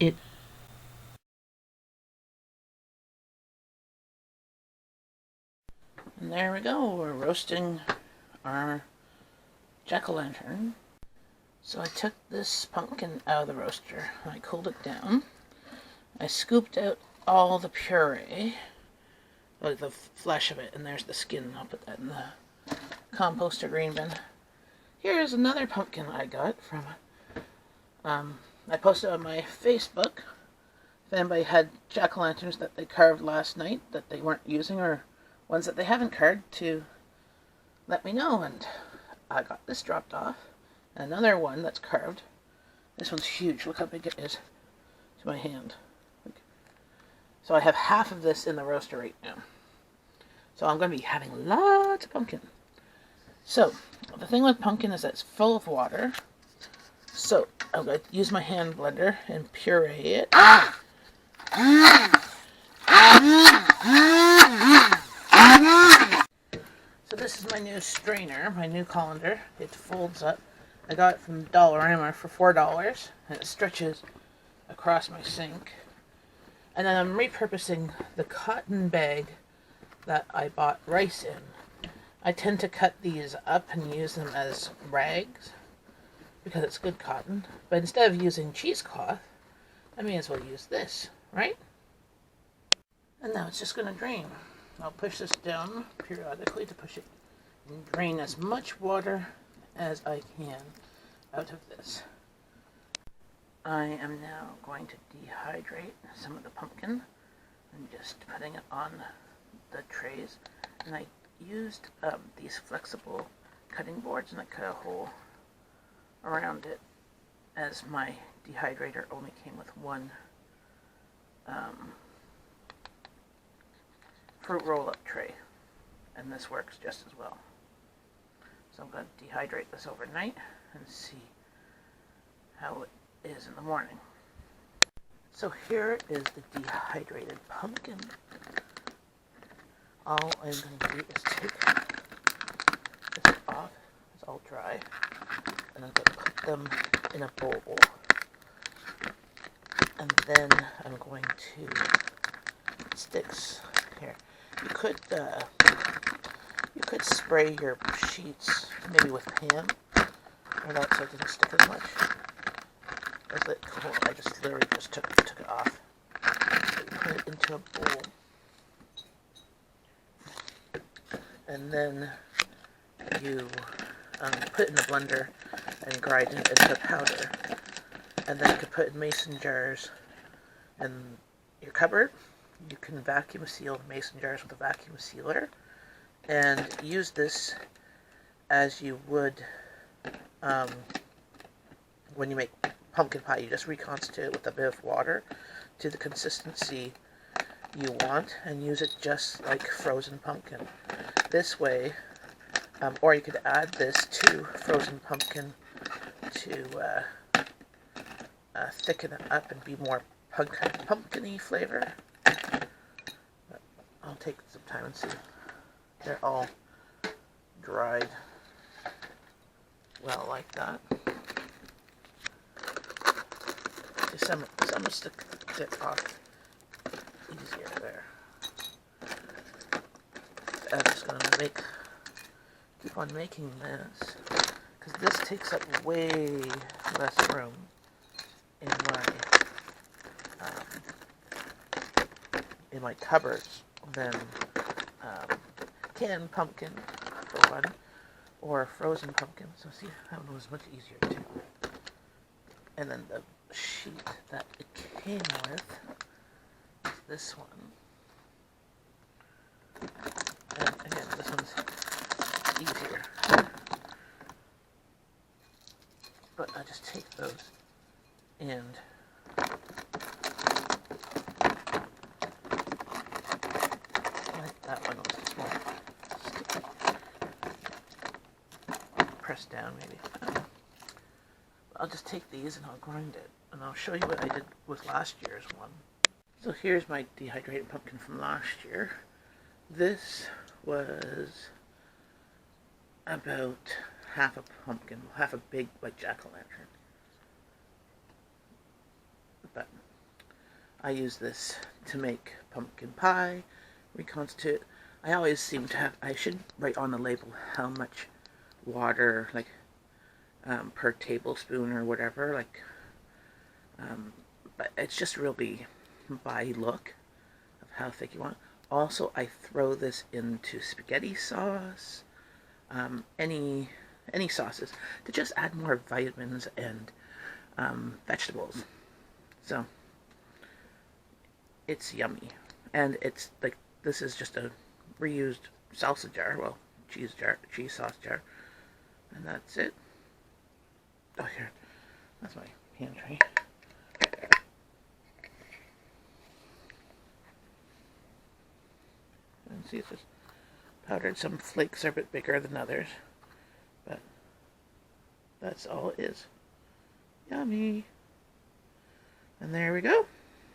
it. And there we go, we're roasting our jack-o'-lantern. So I took this pumpkin out of the roaster, I cooled it down, I scooped out all the puree, like the flesh of it, and there's the skin. I'll put that in the composter green bin. Here's another pumpkin I got from, I posted on my Facebook. If anybody had jack-o'-lanterns that they carved last night that they weren't using, or ones that they haven't carved, to let me know. And I got this dropped off. Another one that's carved. This one's huge. Look how big it is to my hand. So I have half of this in the roaster right now. So I'm going to be having lots of pumpkin. So the thing with pumpkin is that it's full of water. So I'm going to use my hand blender and puree it. So this is my new strainer, my new colander. It folds up. I got it from Dollarama for $4, and it stretches across my sink. And then I'm repurposing the cotton bag that I bought rice in. I tend to cut these up and use them as rags because it's good cotton. But instead of using cheesecloth, I may as well use this, right? And now it's just going to drain. I'll push this down periodically to push it and drain as much water as I can out of this. I am now going to dehydrate some of the pumpkin and just putting it on the trays. And I used these flexible cutting boards, and I cut a hole around it, as my dehydrator only came with one fruit roll-up tray, and this works just as well. So I'm going to dehydrate this overnight and see how it is in the morning. So here is the dehydrated pumpkin. All I'm going to do is take this off. It's all dry. And I'm going to put them in a bowl. And then I'm going to sticks here. You could spray your sheets maybe with Pam, or that so it doesn't stick as much. I just literally took it off. Put it into a bowl, and then you put it in the blender and grind it into powder. And then you could put it in mason jars in your cupboard. You can vacuum seal the mason jars with a vacuum sealer, and use this as you would when you make pumpkin pie. You just reconstitute it with a bit of water to the consistency you want, and use it just like frozen pumpkin. This way, or you could add this to frozen pumpkin to thicken it up and be more pumpkin-y flavor. But I'll take some time and see. They're all dried well like that. Some will stick off easier there. I'm just going to keep on making this, because this takes up way less room in my cupboards than canned pumpkin, for one, or frozen pumpkin. So see how it was much easier too. And then the sheet that it came with is this one. And again, this one's easier. But I just take those and that one was small. Press down maybe. I'll just take these and I'll grind it, and I'll show you what I did with last year's one. So here's my dehydrated pumpkin from last year. This was about half a pumpkin, half a big like jack-o'-lantern. But I use this to make pumpkin pie, reconstitute. I always seem to have, I should write on the label how much water, like per tablespoon or whatever, like, but it's just really by look of how thick you want. Also, I throw this into spaghetti sauce, any sauces, to just add more vitamins and vegetables. So it's yummy, and it's like, this is just a reused salsa jar, well, cheese sauce jar, and that's it. Oh, here, that's my pantry. And see, it's just powdered. Some flakes are a bit bigger than others, but that's all it is. Yummy. And there we go.